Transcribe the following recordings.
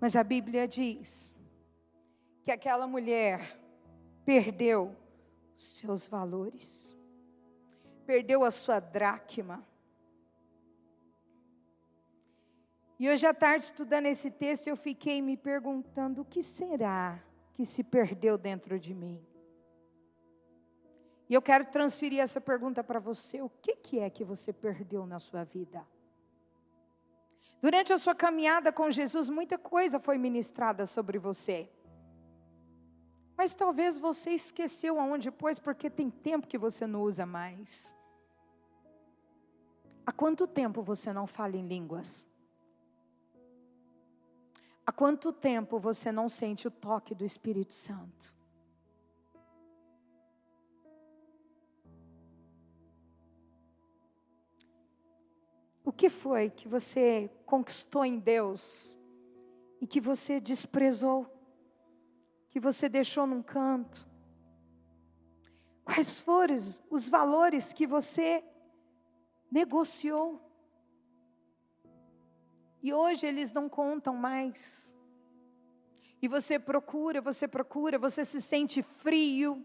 Mas a Bíblia diz que aquela mulher perdeu os seus valores, perdeu a sua dracma. E hoje à tarde, estudando esse texto, eu fiquei me perguntando: o que será que se perdeu dentro de mim? E eu quero transferir essa pergunta para você: o que é que você perdeu na sua vida? Durante a sua caminhada com Jesus, muita coisa foi ministrada sobre você. Mas talvez você esqueceu aonde pôs, porque tem tempo que você não usa mais. Há quanto tempo você não fala em línguas? Há quanto tempo você não sente o toque do Espírito Santo? O que foi que você conquistou em Deus e que você desprezou, que você deixou num canto? Quais foram os valores que você negociou? E hoje eles não contam mais. E você procura, você se sente frio,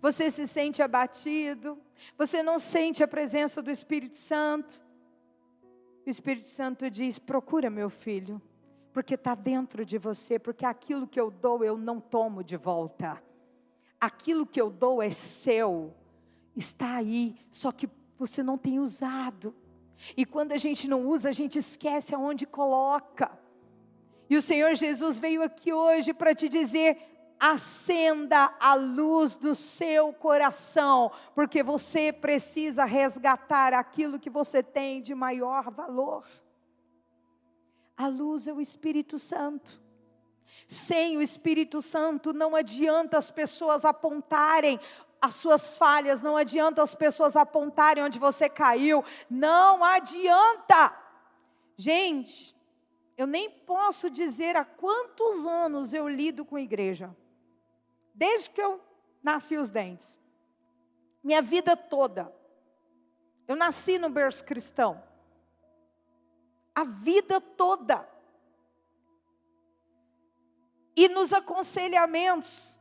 você se sente abatido, você não sente a presença do Espírito Santo. O Espírito Santo diz: procura, meu filho, porque está dentro de você, porque aquilo que eu dou eu não tomo de volta. Aquilo que eu dou é seu, está aí, só que você não tem usado. E quando a gente não usa, a gente esquece aonde coloca. E o Senhor Jesus veio aqui hoje para te dizer: acenda a luz do seu coração, porque você precisa resgatar aquilo que você tem de maior valor. A luz é o Espírito Santo. Sem o Espírito Santo não adianta as pessoas apontarem as suas falhas, não adianta as pessoas apontarem onde você caiu, não adianta. Gente, eu nem posso dizer há quantos anos eu lido com igreja, desde que eu nasci os dentes, minha vida toda. Eu nasci no berço cristão, a vida toda. E nos aconselhamentos,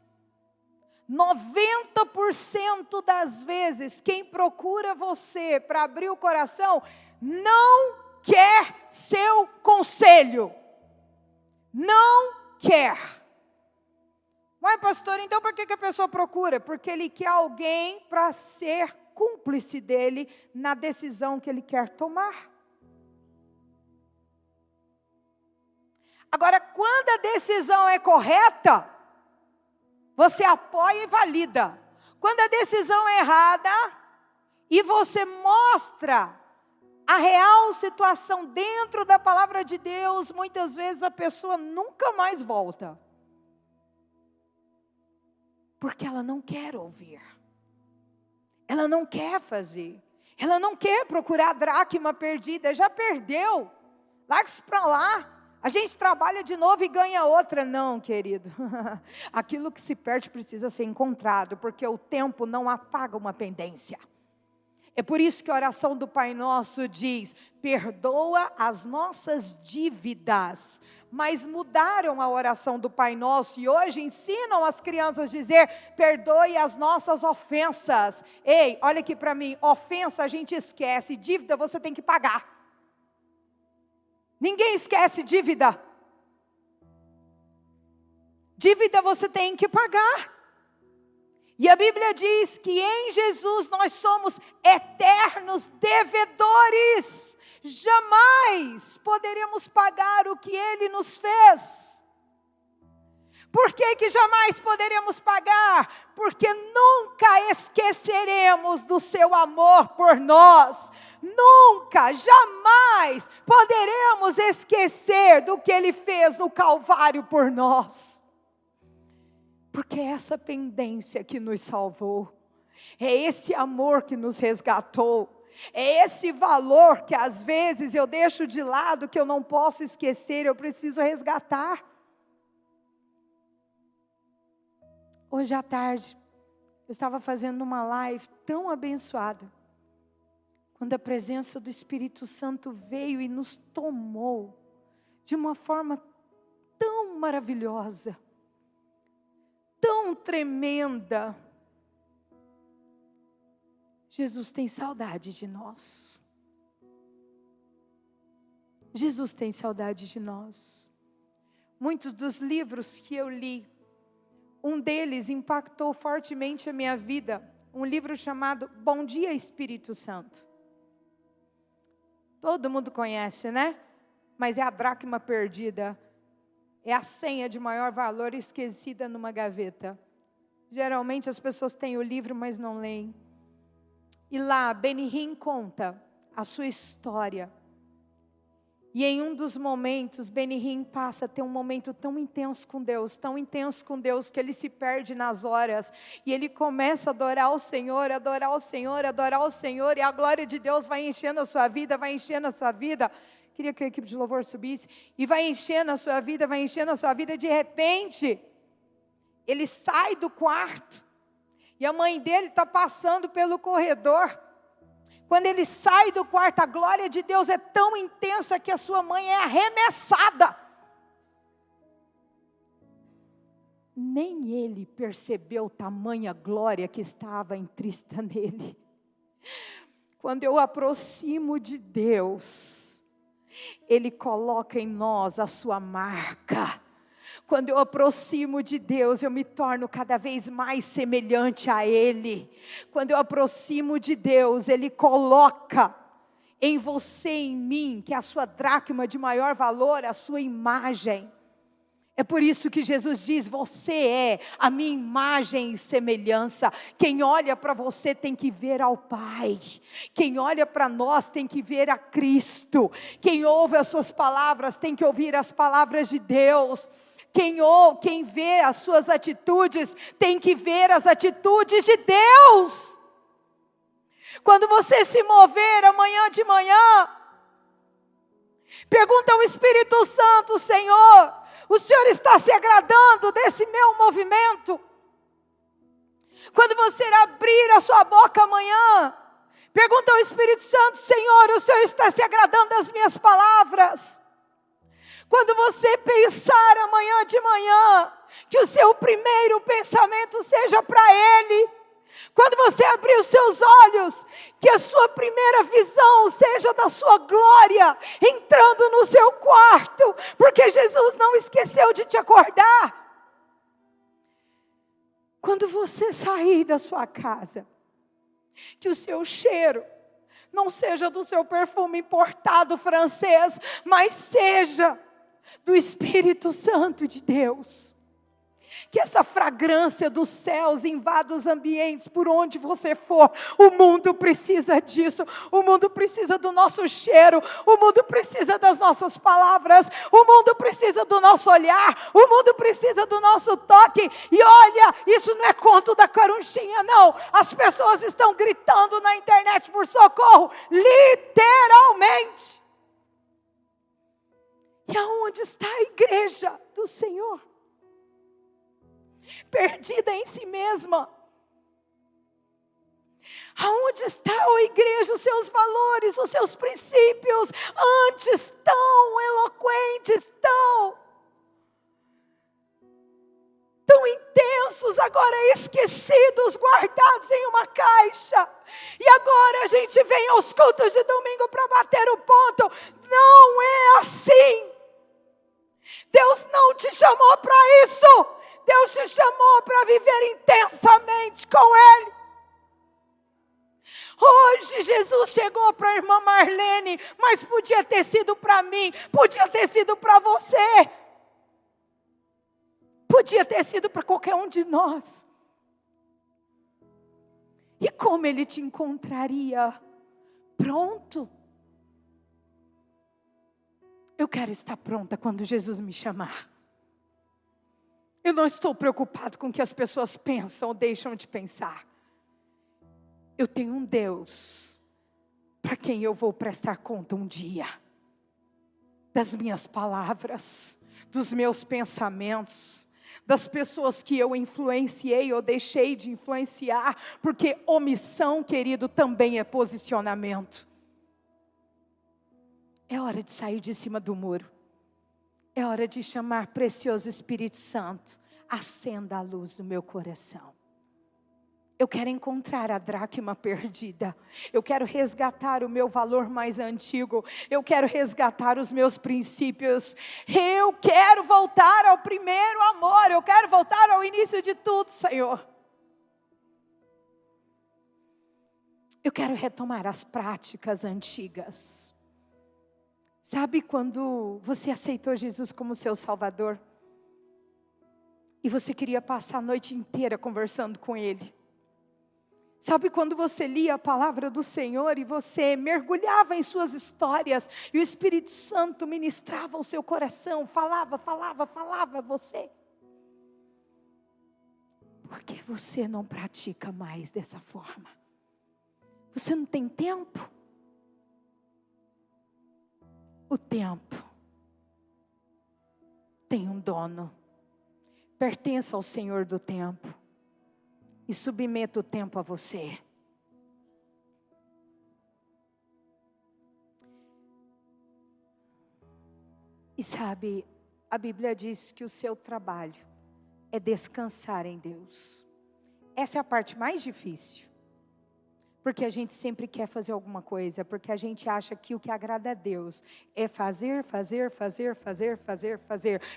90% das vezes, quem procura você para abrir o coração, não quer seu conselho. Não quer. Mas pastor, então por que a pessoa procura? Porque ele quer alguém para ser cúmplice dele na decisão que ele quer tomar. Agora, quando a decisão é correta, você apoia e valida. Quando a decisão é errada, e você mostra a real situação dentro da palavra de Deus, muitas vezes a pessoa nunca mais volta. Porque ela não quer ouvir. Ela não quer fazer. Ela não quer procurar a dracma perdida. Já perdeu. Larga isso para lá. A gente trabalha de novo e ganha outra. Não, querido. Aquilo que se perde precisa ser encontrado, porque o tempo não apaga uma pendência. É por isso que a oração do Pai Nosso diz: perdoa as nossas dívidas. Mas mudaram a oração do Pai Nosso e hoje ensinam as crianças a dizer: perdoe as nossas ofensas. Ei, olha aqui para mim, ofensa a gente esquece, dívida você tem que pagar. Ninguém esquece dívida. Dívida você tem que pagar. E a Bíblia diz que em Jesus nós somos eternos devedores. Jamais poderemos pagar o que Ele nos fez. Por que jamais poderemos pagar? Porque nunca esqueceremos do seu amor por nós. Nunca, jamais poderemos esquecer do que Ele fez no Calvário por nós. Porque é essa pendência que nos salvou. É esse amor que nos resgatou. É esse valor que às vezes eu deixo de lado, que eu não posso esquecer, eu preciso resgatar. Hoje à tarde, eu estava fazendo uma live tão abençoada, quando a presença do Espírito Santo veio e nos tomou, de uma forma tão maravilhosa, tão tremenda. Jesus tem saudade de nós. Jesus tem saudade de nós. Muitos dos livros que eu li, um deles impactou fortemente a minha vida. Um livro chamado Bom Dia Espírito Santo. Todo mundo conhece, né? Mas é a dracma perdida. É a senha de maior valor esquecida numa gaveta. Geralmente as pessoas têm o livro, mas não leem. E lá, Benny Hinn conta a sua história. E em um dos momentos, Benny Hinn passa a ter um momento tão intenso com Deus, que ele se perde nas horas. E ele começa a adorar o Senhor, adorar o Senhor, adorar o Senhor. E a glória de Deus vai enchendo a sua vida, vai enchendo a sua vida. Queria que a equipe de louvor subisse. E vai enchendo a sua vida, vai enchendo a sua vida. De repente, ele sai do quarto. E a mãe dele está passando pelo corredor. Quando ele sai do quarto, a glória de Deus é tão intensa que a sua mãe é arremessada. Nem ele percebeu tamanha glória que estava intrista nele. Quando eu aproximo de Deus, Ele coloca em nós a sua marca. Quando eu aproximo de Deus, eu me torno cada vez mais semelhante a Ele. Quando eu aproximo de Deus, Ele coloca em você e em mim, que é a sua dracma de maior valor, a sua imagem. É por isso que Jesus diz, você é a minha imagem e semelhança. Quem olha para você tem que ver ao Pai. Quem olha para nós tem que ver a Cristo. Quem ouve as suas palavras tem que ouvir as palavras de Deus. Quem vê as suas atitudes, tem que ver as atitudes de Deus. Quando você se mover amanhã de manhã, pergunta ao Espírito Santo, Senhor, o Senhor está se agradando desse meu movimento? Quando você abrir a sua boca amanhã, pergunta ao Espírito Santo, Senhor, o Senhor está se agradando das minhas palavras? Quando você pensar amanhã de manhã, que o seu primeiro pensamento seja para Ele. Quando você abrir os seus olhos, que a sua primeira visão seja da sua glória, entrando no seu quarto, porque Jesus não esqueceu de te acordar. Quando você sair da sua casa, que o seu cheiro não seja do seu perfume importado francês, mas seja do Espírito Santo de Deus. Que essa fragrância dos céus invada os ambientes por onde você for. O mundo precisa disso. O mundo precisa do nosso cheiro. O mundo precisa das nossas palavras. O mundo precisa do nosso olhar. O mundo precisa do nosso toque. E olha, isso não é conto da carunchinha, não. As pessoas estão gritando na internet por socorro. Literalmente. E aonde está a igreja do Senhor? Perdida em si mesma. Aonde está a igreja, os seus valores, os seus princípios, antes tão eloquentes, tão intensos, agora esquecidos, guardados em uma caixa. E agora a gente vem aos cultos de domingo para bater o ponto. Não é assim. Deus não te chamou para isso. Deus te chamou para viver intensamente com Ele. Hoje Jesus chegou para a irmã Marlene, mas podia ter sido para mim, podia ter sido para você, podia ter sido para qualquer um de nós. E como Ele te encontraria? Pronto. Eu quero estar pronta quando Jesus me chamar. Eu não estou preocupado com o que as pessoas pensam ou deixam de pensar. Eu tenho um Deus para quem eu vou prestar conta um dia. Das minhas palavras, dos meus pensamentos, das pessoas que eu influenciei ou deixei de influenciar. Porque omissão, querido, também é posicionamento. É hora de sair de cima do muro. É hora de chamar precioso Espírito Santo. Acenda a luz do meu coração. Eu quero encontrar a dracma perdida. Eu quero resgatar o meu valor mais antigo. Eu quero resgatar os meus princípios. Eu quero voltar ao primeiro amor. Eu quero voltar ao início de tudo, Senhor. Eu quero retomar as práticas antigas. Sabe quando você aceitou Jesus como seu Salvador? E você queria passar a noite inteira conversando com Ele? Sabe quando você lia a palavra do Senhor e você mergulhava em suas histórias e o Espírito Santo ministrava o seu coração, falava a você? Por que você não pratica mais dessa forma? Você não tem tempo? O tempo tem um dono. Pertença ao Senhor do tempo. E submeta o tempo a você. E sabe, a Bíblia diz que o seu trabalho é descansar em Deus. Essa é a parte mais difícil. Porque a gente sempre quer fazer alguma coisa, porque a gente acha que o que agrada a Deus é fazer.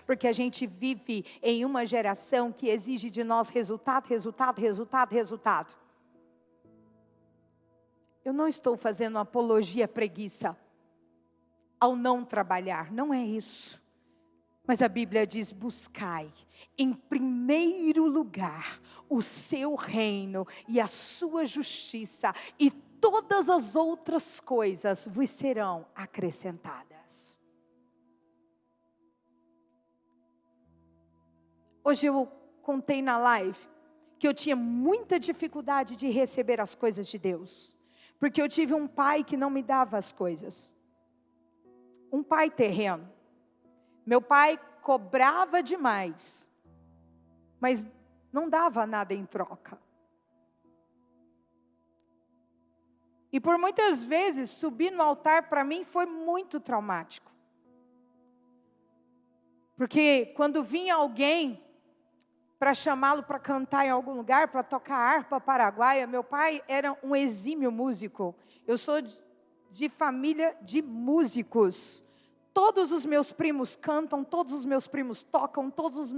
Porque a gente vive em uma geração que exige de nós resultado. Eu não estou fazendo apologia à preguiça, ao não trabalhar, não é isso. Mas a Bíblia diz: buscai em primeiro lugar o seu reino e a sua justiça, e todas as outras coisas vos serão acrescentadas. Hoje eu contei na live que eu tinha muita dificuldade de receber as coisas de Deus, porque eu tive um pai que não me dava as coisas. Um pai terreno. Meu pai cobrava demais, mas não dava nada em troca. E por muitas vezes subir no altar para mim foi muito traumático. Porque quando vinha alguém para chamá-lo para cantar em algum lugar, para tocar harpa paraguaia, meu pai era um exímio músico. Eu sou de família de músicos. Todos os meus primos cantam, todos os meus primos tocam, todos,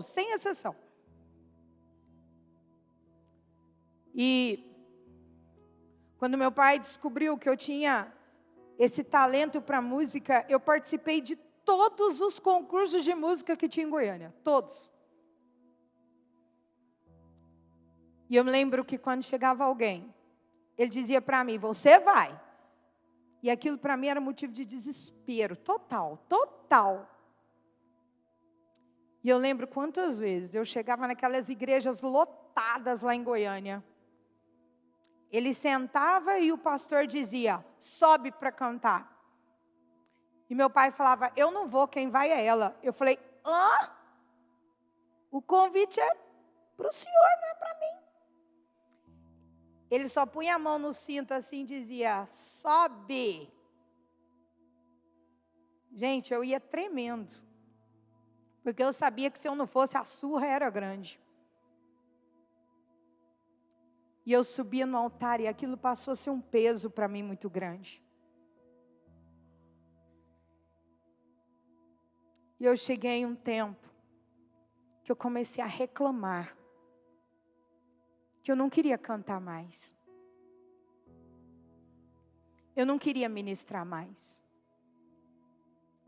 sem exceção. E quando meu pai descobriu que eu tinha esse talento para música, eu participei de todos os concursos de música que tinha em Goiânia, todos. E eu me lembro que quando chegava alguém, ele dizia para mim: você vai. E aquilo para mim era motivo de desespero, total. E eu lembro quantas vezes eu chegava naquelas igrejas lotadas lá em Goiânia. Ele sentava e o pastor dizia: sobe para cantar. E meu pai falava: eu não vou, quem vai é ela. Eu falei: hã? O convite é para o senhor, não é para mim. Ele só punha a mão no cinto assim e dizia: sobe. Gente, eu ia tremendo. Porque eu sabia que se eu não fosse, a surra era grande. E eu subia no altar e aquilo passou a ser um peso para mim muito grande. E eu cheguei em um tempo que eu comecei a reclamar. Que eu não queria cantar mais. Eu não queria ministrar mais.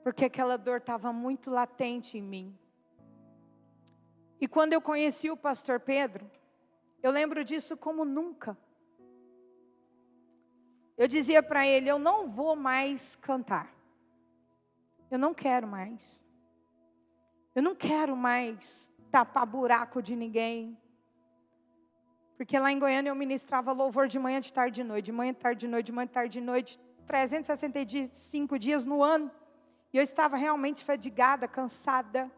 Porque aquela dor estava muito latente em mim. E quando eu conheci o pastor Pedro, eu lembro disso como nunca. Eu dizia para ele: eu não vou mais cantar. Eu não quero mais. Eu não quero mais tapar buraco de ninguém. Porque lá em Goiânia eu ministrava louvor de manhã, de tarde, de noite, de manhã, de tarde, de noite, de manhã, de tarde, de noite, 365 dias no ano. E eu estava realmente fadigada, cansada.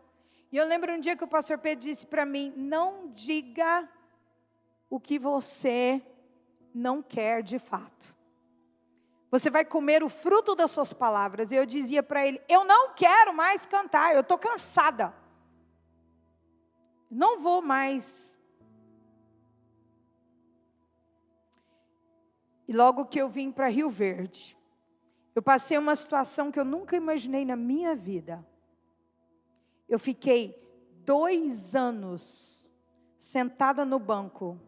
E eu lembro um dia que o pastor Pedro disse para mim: não diga o que você não quer de fato. Você vai comer o fruto das suas palavras. E eu dizia para ele, eu não quero mais cantar, eu estou cansada. Não vou mais. E logo que eu vim para Rio Verde, eu passei uma situação que eu nunca imaginei na minha vida. Eu fiquei 2 anos sentada no banco,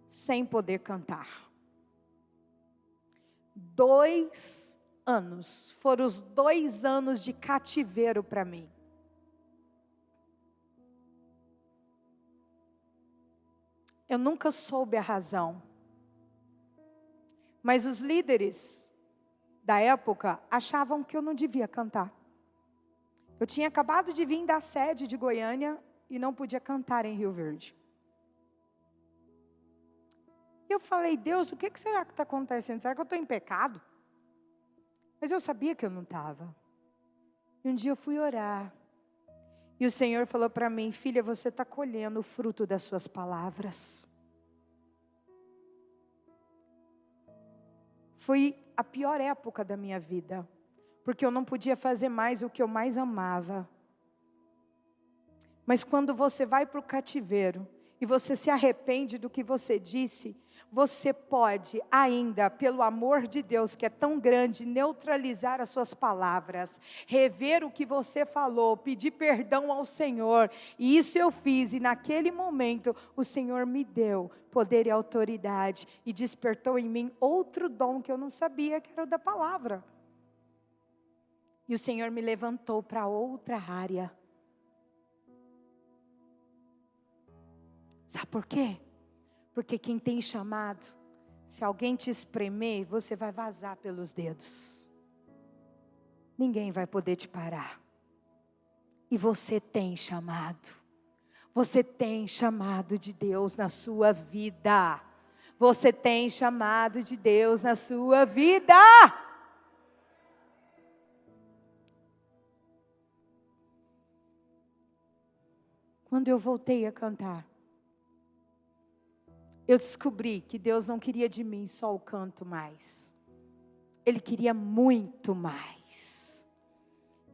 sem poder cantar. 2 anos, foram os 2 anos de cativeiro para mim. Eu nunca soube a razão. Mas os líderes da época achavam que eu não devia cantar. Eu tinha acabado de vir da sede de Goiânia e não podia cantar em Rio Verde. Eu falei, Deus, o que será que está acontecendo? Será que eu estou em pecado? Mas eu sabia que eu não estava. E um dia eu fui orar. E o Senhor falou para mim, filha, você está colhendo o fruto das suas palavras. Foi a pior época da minha vida. Porque eu não podia fazer mais o que eu mais amava. Mas quando você vai para o cativeiro e você se arrepende do que você disse, você pode ainda, pelo amor de Deus que é tão grande, neutralizar as suas palavras, rever o que você falou, pedir perdão ao Senhor. E isso eu fiz, e naquele momento o Senhor me deu poder e autoridade e despertou em mim outro dom que eu não sabia, que era o da palavra. E o Senhor me levantou para outra área. Sabe por quê? Porque quem tem chamado, se alguém te espremer, você vai vazar pelos dedos. Ninguém vai poder te parar. E você tem chamado. Você tem chamado de Deus na sua vida. Você tem chamado de Deus na sua vida. Quando eu voltei a cantar, eu descobri que Deus não queria de mim só o canto mais. Ele queria muito mais.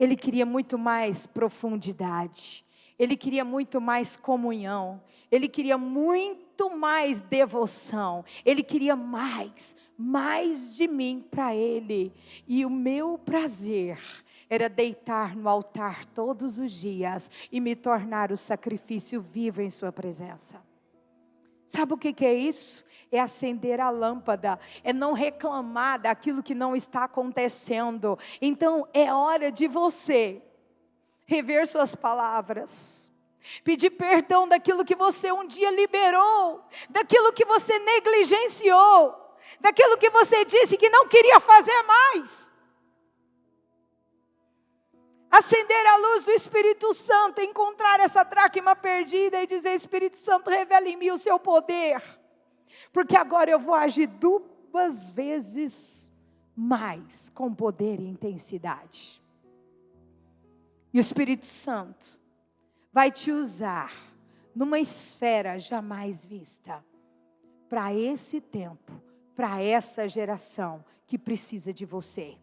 Ele queria muito mais profundidade. Ele queria muito mais comunhão. Ele queria muito mais devoção. Ele queria mais de mim para Ele. E o meu prazer era deitar no altar todos os dias e me tornar o sacrifício vivo em sua presença. Sabe o que é isso? É acender a lâmpada, é não reclamar daquilo que não está acontecendo. Então é hora de você rever suas palavras, pedir perdão daquilo que você um dia liberou, daquilo que você negligenciou, daquilo que você disse que não queria fazer mais. Acender a luz do Espírito Santo, encontrar essa dracma perdida e dizer, Espírito Santo, revela em mim o seu poder. Porque agora eu vou agir 2 vezes mais com poder e intensidade. E o Espírito Santo vai te usar numa esfera jamais vista. Para esse tempo, para essa geração que precisa de você.